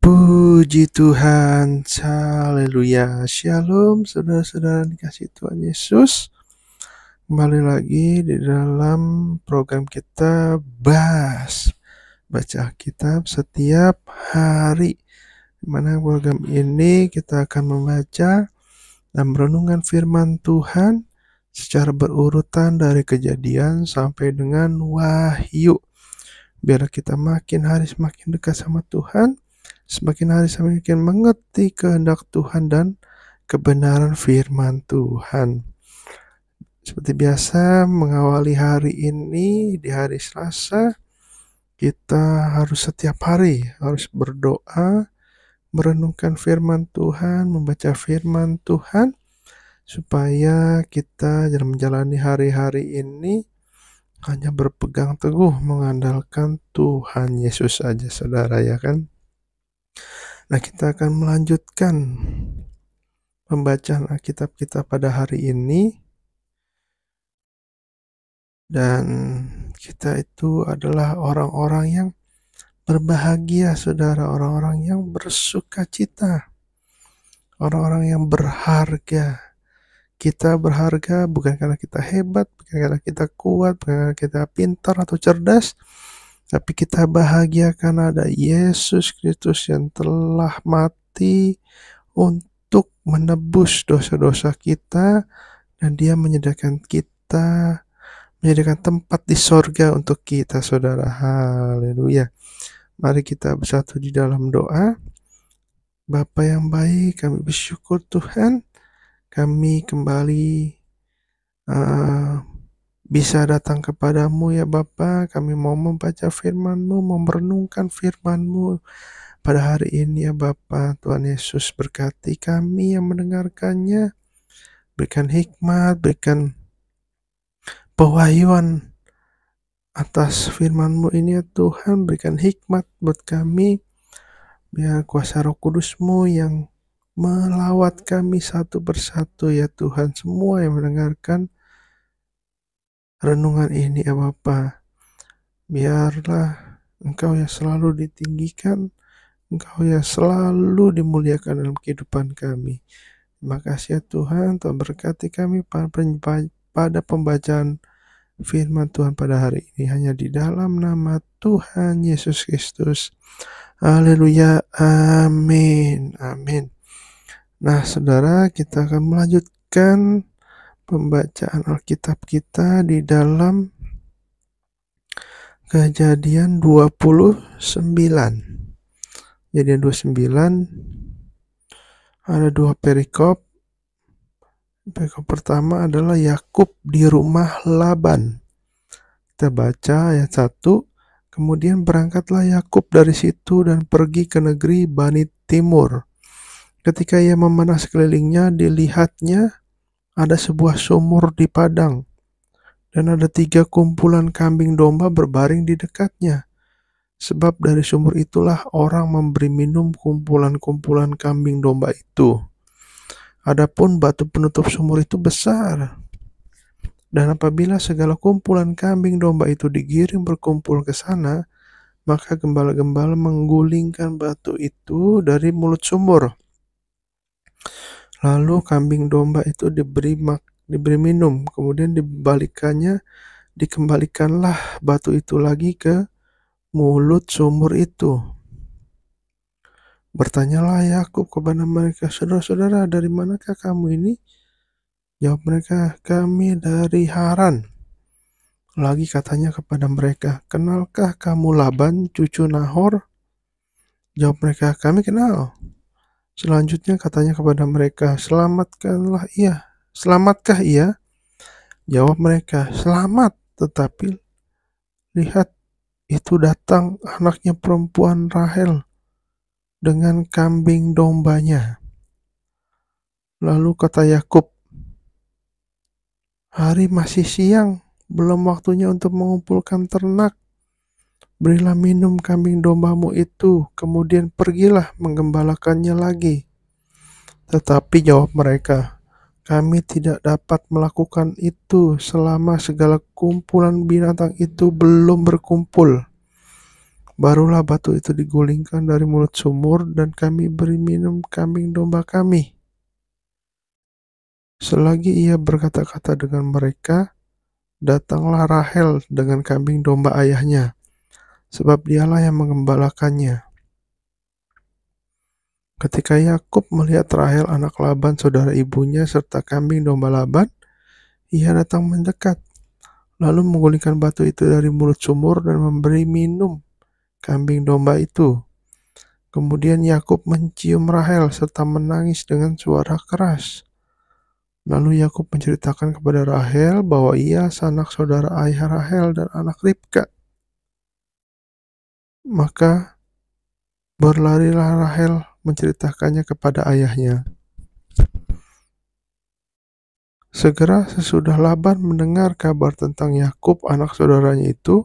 Puji Tuhan, haleluya, shalom saudara-saudara dikasih Tuhan Yesus. Kembali lagi di dalam program kita Baca Alkitab setiap hari. Di mana program ini kita akan membaca dan merenungkan firman Tuhan secara berurutan dari Kejadian sampai dengan Wahyu. Biar kita makin hari semakin dekat sama Tuhan, semakin hari semakin mengerti kehendak Tuhan dan kebenaran firman Tuhan. Seperti biasa, mengawali hari ini di hari Selasa, kita harus setiap hari harus berdoa, merenungkan firman Tuhan, membaca firman Tuhan, supaya kita dalam menjalani hari-hari ini hanya berpegang teguh mengandalkan Tuhan Yesus saja, saudara, ya kan? Nah, kita akan melanjutkan pembacaan Alkitab kita pada hari ini. Dan kita itu adalah orang-orang yang berbahagia, saudara, orang-orang yang bersuka cita, orang-orang yang berharga. Kita berharga bukan karena kita hebat, bukan karena kita kuat, bukan karena kita pintar atau cerdas, tapi kita bahagia karena ada Yesus Kristus yang telah mati untuk menebus dosa-dosa kita, dan Dia menyediakan tempat di sorga untuk kita, saudara. Haleluya. Mari kita bersatu di dalam doa. Bapa yang baik, kami bersyukur Tuhan, kami kembali bisa datang kepadamu ya Bapa. Kami mau membaca firman-Mu, mau merenungkan firman-Mu pada hari ini ya Bapa. Tuhan Yesus, berkati kami yang mendengarkannya, berikan hikmat, berikan pewahyuan atas firman-Mu ini ya Tuhan. Berikan hikmat buat kami, biar kuasa Roh Kudus-Mu yang melawat kami satu persatu ya Tuhan. Semua yang mendengarkan renungan ini ya Bapa, biarlah Engkau yang selalu ditinggikan, Engkau yang selalu dimuliakan dalam kehidupan kami. Terima kasih ya Tuhan. Tuhan berkati kami pada pembacaan firman Tuhan pada hari ini, hanya di dalam nama Tuhan Yesus Kristus. Haleluya, amin, amin. Nah, saudara, kita akan melanjutkan pembacaan Alkitab kita di dalam Kejadian 29. Kejadian 29 ada dua perikop. Perikop pertama adalah Yakub di rumah Laban. Kita baca ayat 1. Kemudian berangkatlah Yakub dari situ dan pergi ke negeri Bani Timur. Ketika ia memanah sekelilingnya, dilihatnya ada sebuah sumur di padang, dan ada 3 kumpulan kambing domba berbaring di dekatnya. Sebab dari sumur itulah orang memberi minum kumpulan-kumpulan kambing domba itu. Adapun batu penutup sumur itu besar. Dan apabila segala kumpulan kambing domba itu digiring berkumpul ke sana, maka gembala-gembala menggulingkan batu itu dari mulut sumur. Lalu kambing domba itu diberi minum, kemudian dikembalikanlah batu itu lagi ke mulut sumur itu. Bertanyalah Yakub kepada mereka, saudara-saudara, dari manakah kamu ini? Jawab mereka, kami dari Haran. Lagi katanya kepada mereka, kenalkah kamu Laban, cucu Nahor? Jawab mereka, kami kenal. Selanjutnya katanya kepada mereka, selamatkah ia? Jawab mereka, selamat, tetapi lihat, itu datang anaknya perempuan Rahel dengan kambing dombanya. Lalu kata Yakub, hari masih siang, belum waktunya untuk mengumpulkan ternak. Berilah minum kambing dombamu itu, kemudian pergilah menggembalakannya lagi. Tetapi jawab mereka, kami tidak dapat melakukan itu selama segala kumpulan binatang itu belum berkumpul. Barulah batu itu digulingkan dari mulut sumur dan kami beri minum kambing domba kami. Selagi ia berkata-kata dengan mereka, datanglah Rahel dengan kambing domba ayahnya, sebab dialah yang mengembalakannya. Ketika Yakub melihat Rahel anak Laban saudara ibunya serta kambing domba Laban, ia datang mendekat, lalu menggulingkan batu itu dari mulut sumur dan memberi minum kambing domba itu. Kemudian Yakub mencium Rahel serta menangis dengan suara keras. Lalu Yakub menceritakan kepada Rahel bahwa ia sanak saudara ayah Rahel dan anak Ribka. Maka berlarilah Rahel menceritakannya kepada ayahnya. Segera sesudah Laban mendengar kabar tentang Yakub anak saudaranya itu,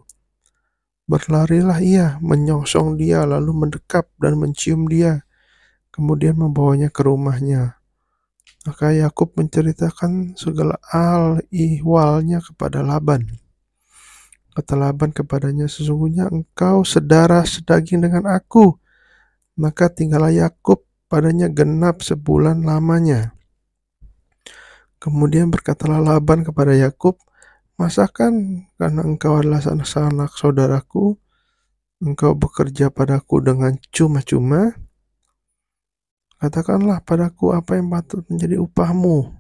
berlarilah ia menyongsong dia lalu mendekap dan mencium dia, kemudian membawanya ke rumahnya. Maka Yakub menceritakan segala hal ihwalnya kepada Laban. Kata Laban kepadanya, sesungguhnya engkau sedara sedaging dengan aku. Maka tinggallah Yakub padanya genap sebulan lamanya. Kemudian berkatalah Laban kepada Yakub, masakan karena engkau adalah sanak saudaraku, engkau bekerja padaku dengan cuma-cuma? Katakanlah padaku apa yang patut menjadi upahmu.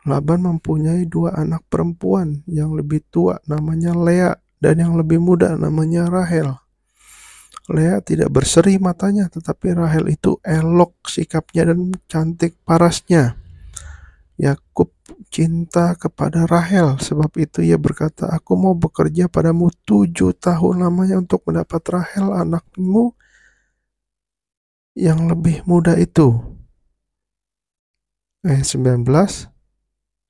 Laban mempunyai 2 anak perempuan, yang lebih tua namanya Lea dan yang lebih muda namanya Rahel. Lea tidak berseri matanya, tetapi Rahel itu elok sikapnya dan cantik parasnya. Yakub cinta kepada Rahel, sebab itu ia berkata, aku mau bekerja padamu 7 tahun lamanya untuk mendapat Rahel anakmu yang lebih muda itu. Ayat 19,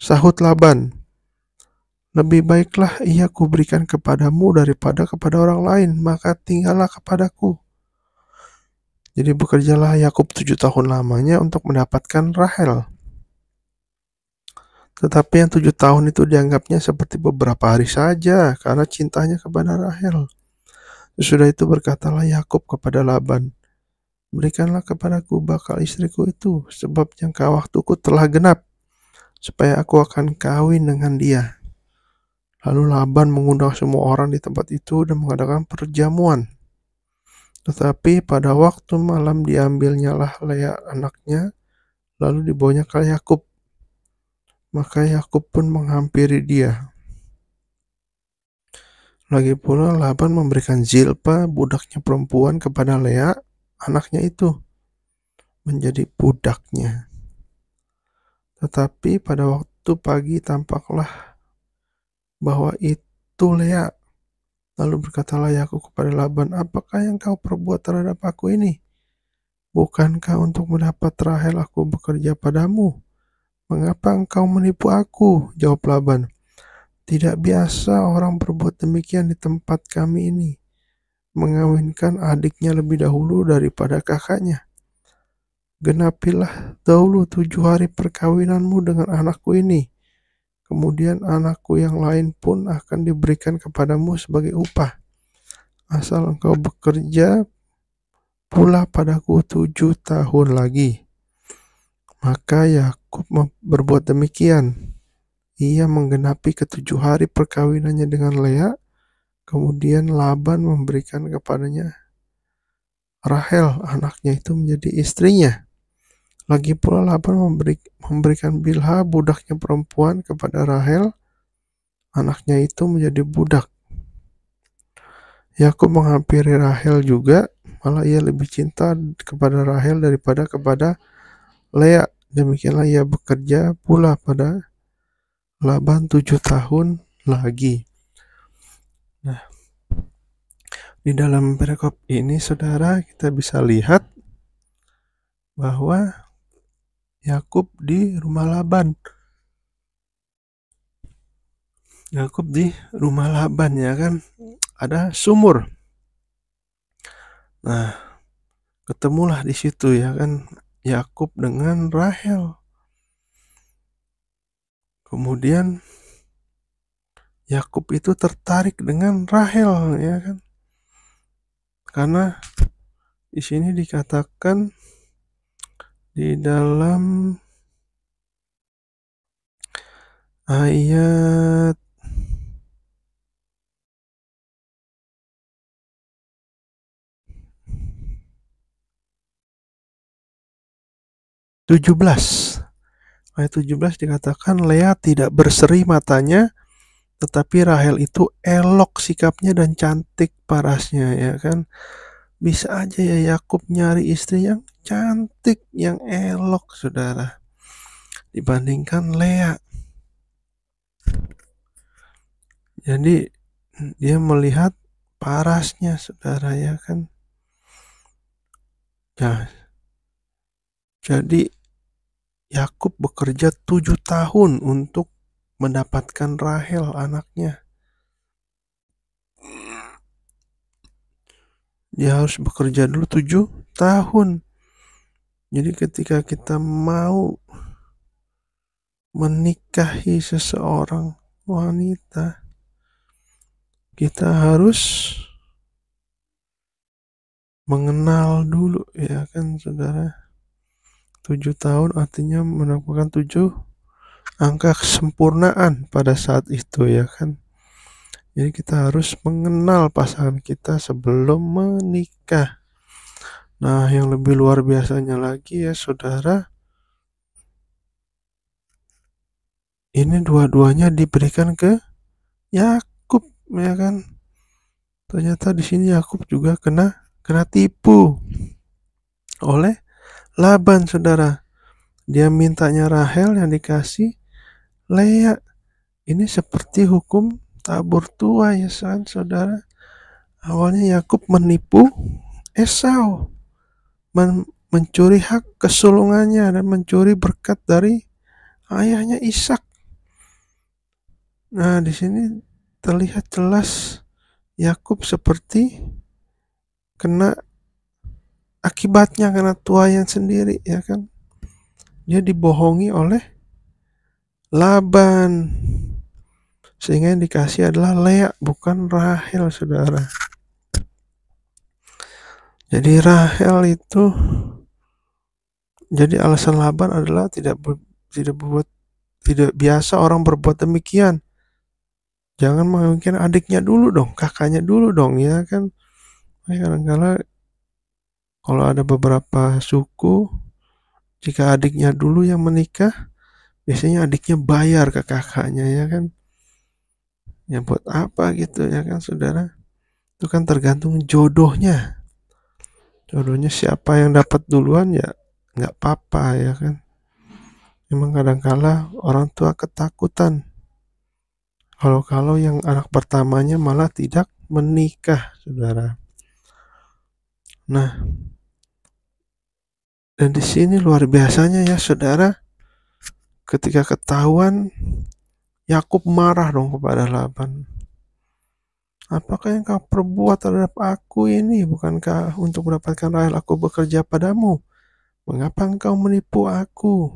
sahut Laban, lebih baiklah ia kuberikan kepadamu daripada kepada orang lain, maka tinggallah kepadaku. Jadi bekerjalah Yakub 7 tahun lamanya untuk mendapatkan Rahel. Tetapi yang 7 tahun itu dianggapnya seperti beberapa hari saja karena cintanya kepada Rahel. Sesudah itu berkatalah Yakub kepada Laban, berikanlah kepadaku bakal istriku itu, sebab jangka waktuku telah genap, supaya aku akan kawin dengan dia. Lalu Laban mengundang semua orang di tempat itu dan mengadakan perjamuan. Tetapi pada waktu malam diambilnyalah Lea anaknya, lalu dibawanya ke Yakub. Maka Yakub pun menghampiri dia. Lagi pula Laban memberikan Zilpa, budaknya perempuan, kepada Lea, anaknya itu, menjadi budaknya. Tetapi pada waktu pagi tampaklah bahwa itu Lea. Lalu berkatalah Yakub kepada Laban, apakah yang kau perbuat terhadap aku ini? Bukankah untuk mendapat Rahel aku bekerja padamu? Mengapa engkau menipu aku? Jawab Laban. Tidak biasa orang berbuat demikian di tempat kami ini, mengawinkan adiknya lebih dahulu daripada kakaknya. Genapilah dahulu 7 hari perkawinanmu dengan anakku ini. Kemudian anakku yang lain pun akan diberikan kepadamu sebagai upah. Asal engkau bekerja pula padaku 7 tahun lagi. Maka Yakub berbuat demikian. Ia menggenapi ke-7 hari perkawinannya dengan Lea. Kemudian Laban memberikan kepadanya Rahel, anaknya itu, menjadi istrinya. Lagi pula Laban memberikan Bilha, budaknya perempuan, kepada Rahel, anaknya itu, menjadi budak. Yakub menghampiri Rahel juga, malah ia lebih cinta kepada Rahel daripada kepada Lea. Demikianlah ia bekerja pula pada Laban 7 tahun lagi. Nah, di dalam perikop ini, saudara, kita bisa lihat bahwa Yakub di rumah Laban. Yakub di rumah Laban, ya kan, ada sumur. Nah, ketemulah di situ, ya kan, Yakub dengan Rahel. Kemudian Yakub itu tertarik dengan Rahel, ya kan. Karena di sini dikatakan di dalam ayat 17. Ayat 17 dikatakan Lea tidak berseri matanya, tetapi Rahel itu elok sikapnya dan cantik parasnya, ya kan? Bisa aja ya Yakub nyari istri yang cantik, yang elok, saudara, dibandingkan Lea. Jadi dia melihat parasnya, saudara, ya kan? Ya, jadi Yakub bekerja 7 tahun untuk mendapatkan Rahel anaknya. Dia harus bekerja dulu 7 tahun. Jadi ketika kita mau menikahi seseorang wanita, kita harus mengenal dulu, ya kan, saudara. 7 tahun artinya merupakan 7 angka kesempurnaan pada saat itu, ya kan. Jadi kita harus mengenal pasangan kita sebelum menikah. Nah, yang lebih luar biasanya lagi ya saudara, ini dua-duanya diberikan ke Yakub, ya kan. Ternyata di sini Yakub juga kena tipu oleh Laban, saudara. Dia mintanya Rahel, yang dikasih Lea. Ini seperti hukum tabur tua, ya kan, saudara. Awalnya Yakub menipu Esau, mencuri hak kesulungannya dan mencuri berkat dari ayahnya Ishak. Nah, di sini terlihat jelas Yakub seperti kena akibatnya, karena tuayan sendiri, ya kan. Dia dibohongi oleh Laban, sehingga yang dikasih adalah Lea, bukan Rahel, saudara. Jadi Rahel itu, jadi alasan Laban adalah tidak biasa orang berbuat demikian. Jangan mungkin adiknya dulu dong, kakaknya dulu dong, ya kan. Kadang-kadang kalau ada beberapa suku, jika adiknya dulu yang menikah, biasanya adiknya bayar ke kakaknya, ya kan. Ya buat apa gitu, ya kan, saudara. Itu kan tergantung jodohnya. Jodohnya siapa yang dapat duluan, ya nggak apa-apa, ya kan. Memang kadang-kala orang tua ketakutan kalau yang anak pertamanya malah tidak menikah, saudara. Nah, dan di sini luar biasanya ya saudara, ketika ketahuan, Yakub marah dong kepada Laban. Apakah yang kau perbuat terhadap aku ini? Bukankah untuk mendapatkan Rahel aku bekerja padamu? Mengapa engkau menipu aku?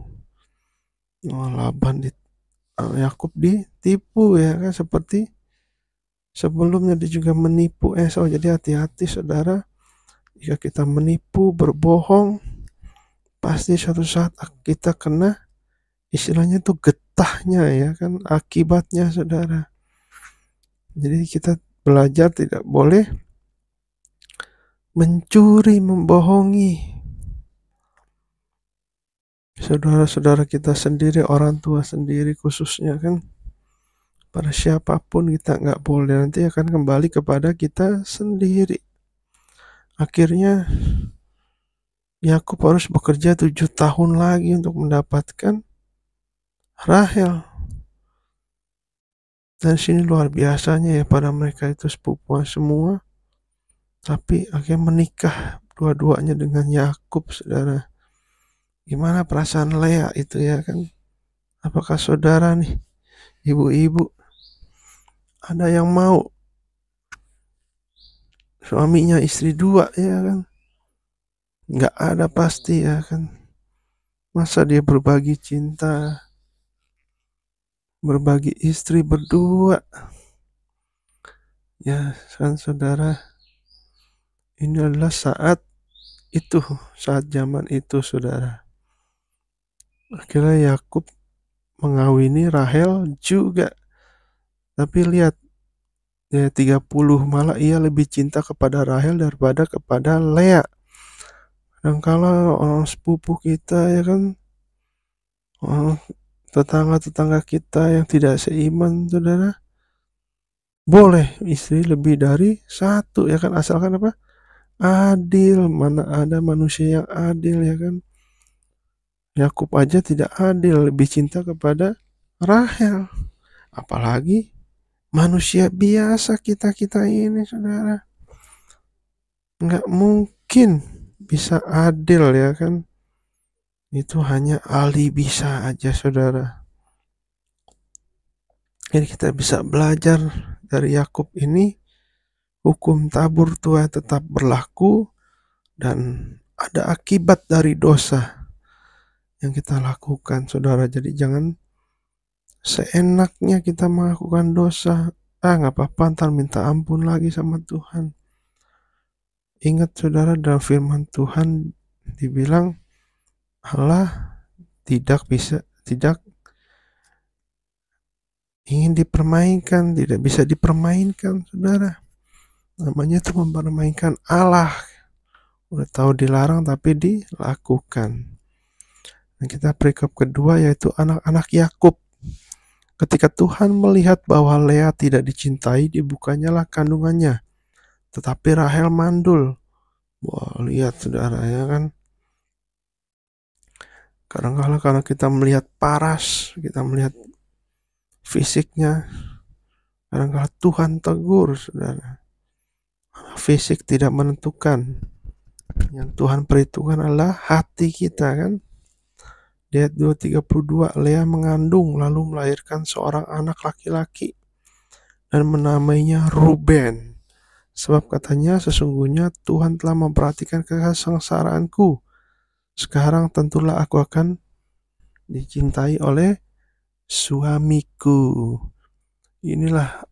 Yakub ditipu, ya kan, seperti sebelumnya dia juga menipu Esau. Jadi hati-hati saudara, jika kita menipu, berbohong, pasti suatu saat kita kena, istilahnya tuh getahnya, ya kan, akibatnya, saudara. Jadi kita belajar tidak boleh mencuri, membohongi saudara-saudara kita sendiri, orang tua sendiri khususnya, kan. Pada siapapun kita nggak boleh, nanti akan kembali kepada kita sendiri. Akhirnya Yakub harus bekerja 7 tahun lagi untuk mendapatkan Rahel. Dan sini luar biasanya ya, pada mereka itu sepupuan semua, tapi akhirnya menikah dua-duanya dengan Yakub, saudara. Gimana perasaan Lea itu, ya kan? Apakah saudara nih, ibu-ibu, ada yang mau suaminya istri dua, ya kan? Nggak ada pasti, ya kan? Masa dia berbagi cinta, berbagi istri berdua, ya kan, saudara. Ini adalah saat zaman itu, saudara. Akhirnya Yakub mengawini Rahel juga. Tapi lihat, ya 30 malah ia lebih cinta kepada Rahel daripada kepada Lea. Dan kalau orang sepupu kita ya kan, tetangga-tetangga kita yang tidak seiman, saudara, boleh istri lebih dari satu ya kan, asalkan apa? Adil. Mana ada manusia yang adil ya kan? Yakub aja tidak adil, lebih cinta kepada Rahel. Apalagi manusia biasa kita-kita ini, saudara. Nggak mungkin bisa adil ya kan? Itu hanya Ali bisa aja, saudara. Jadi kita bisa belajar dari Yakub ini, hukum tabur tuai tetap berlaku dan ada akibat dari dosa yang kita lakukan, saudara. Jadi jangan seenaknya kita melakukan dosa. Nggak apa-apa, ntar minta ampun lagi sama Tuhan. Ingat, saudara, dalam firman Tuhan dibilang Allah tidak ingin dipermainkan, tidak bisa dipermainkan, saudara. Namanya itu mempermainkan Allah. Udah tahu dilarang tapi dilakukan. Dan kita perikop kedua yaitu anak-anak Yakub. Ketika Tuhan melihat bahwa Lea tidak dicintai, dibukanyalah kandungannya. Tetapi Rahel mandul. Wah, lihat, saudara, ya kan. Kadang-kadang karena kita melihat paras, kita melihat fisiknya, kadang-kadang Tuhan tegur, saudara. Fisik tidak menentukan. Yang Tuhan perhitungkan adalah hati kita, kan. Di ayat 2:32, Lea mengandung lalu melahirkan seorang anak laki-laki dan menamainya Ruben. Sebab katanya, sesungguhnya Tuhan telah memperhatikan kesengsaraanku. Sekarang tentulah aku akan dicintai oleh suamiku. Inilah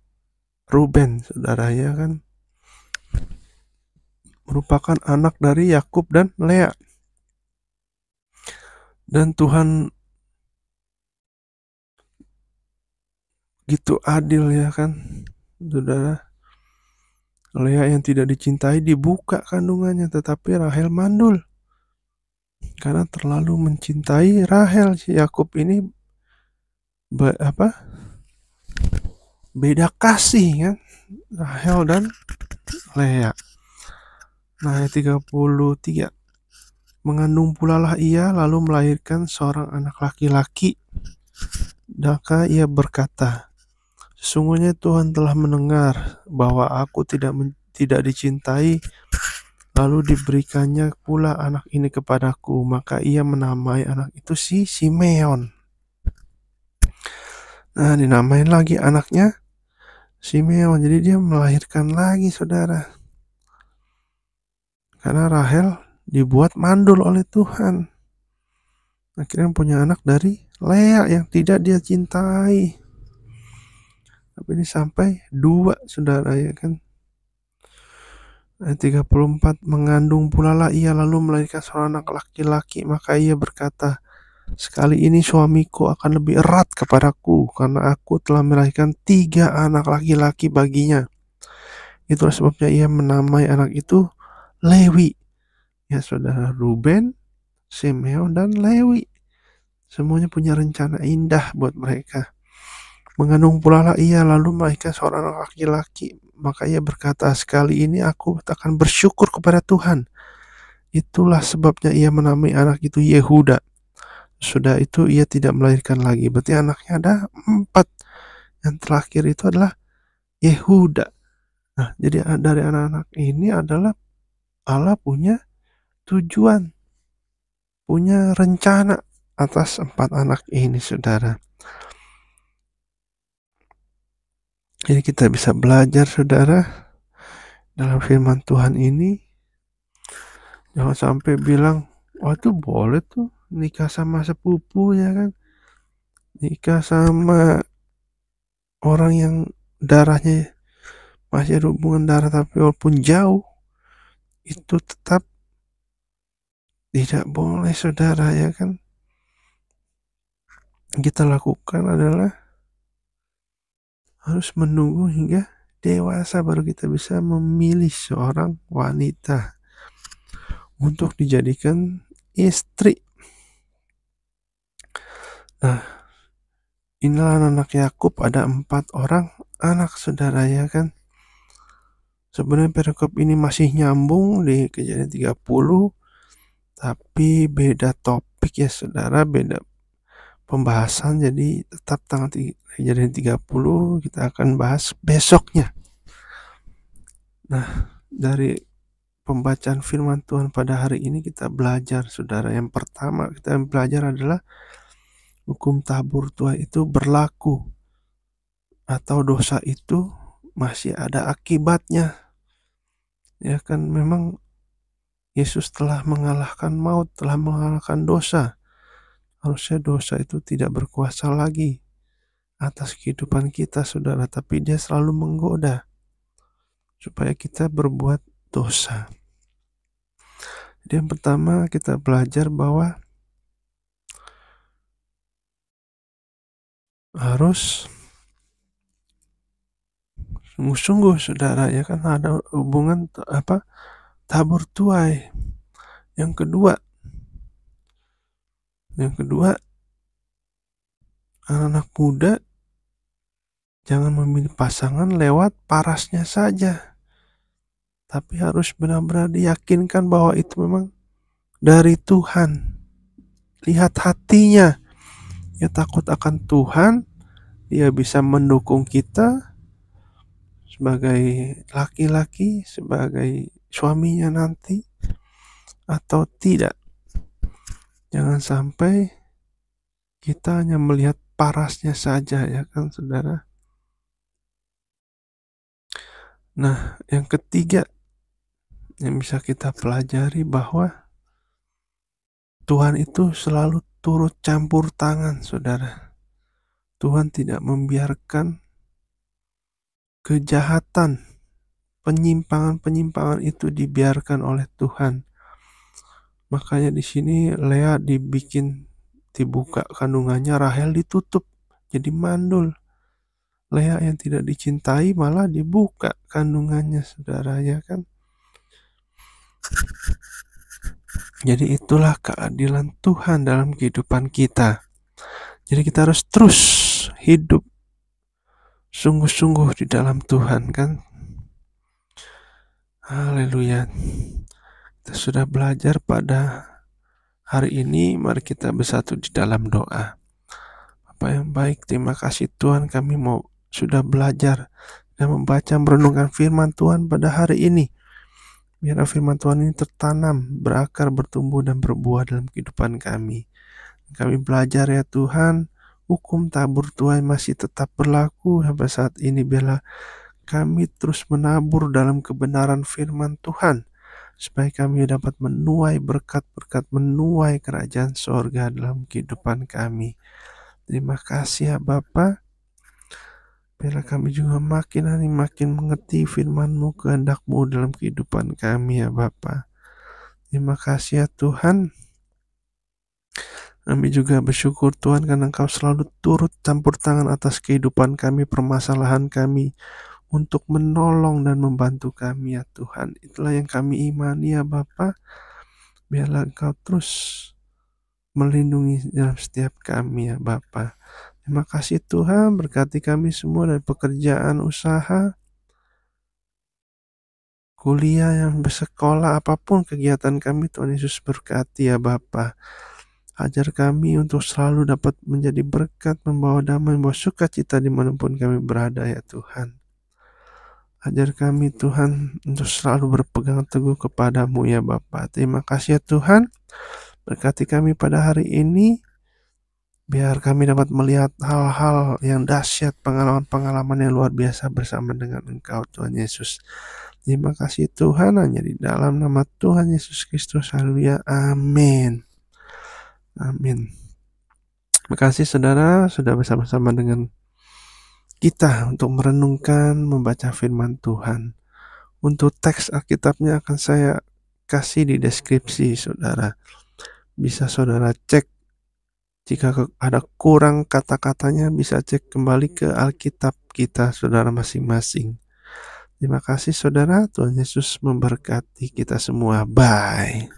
Ruben, saudara, ya kan, merupakan anak dari Yakub dan Lea. Dan Tuhan gitu adil ya kan, saudara. Lea yang tidak dicintai dibuka kandungannya, tetapi Rahel mandul karena terlalu mencintai Rahel. Si Yakub ini beda kasih kan, Rahel dan Lea. Nah, ayat 33, mengandung pula lah ia lalu melahirkan seorang anak laki-laki. Maka ia berkata, sesungguhnya Tuhan telah mendengar bahwa aku tidak dicintai, lalu diberikannya pula anak ini kepadaku. Maka ia menamai anak itu si Simeon. Nah, dinamain lagi anaknya Simeon. Jadi dia melahirkan lagi, saudara. Karena Rahel dibuat mandul oleh Tuhan. Akhirnya punya anak dari Lea yang tidak dia cintai. Tapi ini sampai 2, saudara, ya kan. Ayat 34, mengandung pula lah ia lalu melahirkan seorang anak laki-laki. Maka ia berkata, sekali ini suamiku akan lebih erat kepadaku, karena aku telah melahirkan 3 anak laki-laki baginya. Itulah sebabnya ia menamai anak itu Lewi. Ya, saudara, Ruben, Simeon, dan Lewi. Semuanya punya rencana indah buat mereka. Mengandung pula lah ia lalu melahirkan seorang anak laki-laki. Maka ia berkata, sekali ini aku akan bersyukur kepada Tuhan. Itulah sebabnya ia menamai anak itu Yehuda. Sudah itu ia tidak melahirkan lagi. Berarti anaknya ada 4. Yang terakhir itu adalah Yehuda. Nah, jadi dari anak-anak ini adalah Allah punya tujuan, punya rencana atas 4 anak ini, saudara. Jadi kita bisa belajar, saudara, dalam firman Tuhan ini. Jangan sampai bilang, wah itu boleh tuh nikah sama sepupu, ya kan, nikah sama orang yang darahnya masih ada hubungan darah tapi walaupun jauh, itu tetap tidak boleh, saudara, ya kan? Yang kita lakukan adalah harus menunggu hingga dewasa baru kita bisa memilih seorang wanita untuk dijadikan istri. Nah, inilah anak Yakub, ada 4 orang anak, saudara, ya kan? Sebenarnya perikop ini masih nyambung di Kejadian 30, tapi beda topik ya, saudara, beda pembahasan, jadi tetap tanggal Kejadian 30 kita akan bahas besoknya. Nah, dari pembacaan firman Tuhan pada hari ini kita belajar, saudara. Yang pertama kita belajar adalah hukum tabur tuai itu berlaku, atau dosa itu masih ada akibatnya. Ya kan, memang Yesus telah mengalahkan maut, telah mengalahkan dosa. Harusnya dosa itu tidak berkuasa lagi atas kehidupan kita, saudara, tapi dia selalu menggoda supaya kita berbuat dosa. Jadi yang pertama kita belajar bahwa harus sungguh-sungguh, saudara, ya kan, ada hubungan tabur tuai. Yang kedua, anak muda jangan memilih pasangan lewat parasnya saja, tapi harus benar-benar diyakinkan bahwa itu memang dari Tuhan. Lihat hatinya, dia takut akan Tuhan, dia bisa mendukung kita sebagai laki-laki, sebagai suaminya nanti, atau tidak. Jangan sampai kita hanya melihat parasnya saja, ya kan, saudara. Nah, yang ketiga yang bisa kita pelajari bahwa Tuhan itu selalu turut campur tangan, saudara. Tuhan tidak membiarkan kejahatan, penyimpangan-penyimpangan itu dibiarkan oleh Tuhan. Makanya di sini Lea dibuka kandungannya, Rahel ditutup jadi mandul. Lea yang tidak dicintai malah dibuka kandungannya, saudara, ya kan? Jadi itulah keadilan Tuhan dalam kehidupan kita. Jadi kita harus terus hidup sungguh-sungguh di dalam Tuhan, kan? Haleluya. Kita sudah belajar pada hari ini, mari kita bersatu di dalam doa. Bapak yang baik, terima kasih Tuhan, kami sudah belajar dan membaca merenungkan firman Tuhan pada hari ini. Biar firman Tuhan ini tertanam, berakar, bertumbuh, dan berbuah dalam kehidupan kami. Kami belajar, ya Tuhan, hukum tabur tuai masih tetap berlaku sampai saat ini. Biarlah kami terus menabur dalam kebenaran firman Tuhan, supaya kami dapat menuai berkat-berkat, menuai kerajaan sorga dalam kehidupan kami. Terima kasih ya Bapa. Biarlah kami juga makin hari makin mengerti firman-Mu, kehendak-Mu dalam kehidupan kami ya Bapa. Terima kasih ya Tuhan. Kami juga bersyukur Tuhan karena Engkau selalu turut campur tangan atas kehidupan kami, permasalahan kami, untuk menolong dan membantu kami ya Tuhan. Itulah yang kami imani ya Bapa. Biarlah Engkau terus melindungi dalam setiap kami ya Bapa. Terima kasih Tuhan, berkati kami semua dari pekerjaan, usaha, kuliah, yang bersekolah, apapun kegiatan kami, Tuhan Yesus berkati ya Bapa. Ajar kami untuk selalu dapat menjadi berkat, membawa damai, membawa sukacita dimanapun kami berada ya Tuhan. Ajar kami Tuhan untuk selalu berpegang teguh kepadamu ya Bapa. Terima kasih ya Tuhan, berkati kami pada hari ini. Biar kami dapat melihat hal-hal yang dahsyat, pengalaman-pengalaman yang luar biasa bersama dengan Engkau Tuhan Yesus. Terima kasih Tuhan, hanya di dalam nama Tuhan Yesus Kristus. Haleluya. Amin. Amin. Terima kasih saudara sudah bersama-sama dengan kita untuk merenungkan, membaca firman Tuhan. Untuk teks Alkitabnya akan saya kasih di deskripsi, saudara. Bisa saudara cek. Jika ada kurang kata-katanya, bisa cek kembali ke Alkitab kita, saudara masing-masing. Terima kasih, saudara. Tuhan Yesus memberkati kita semua. Bye.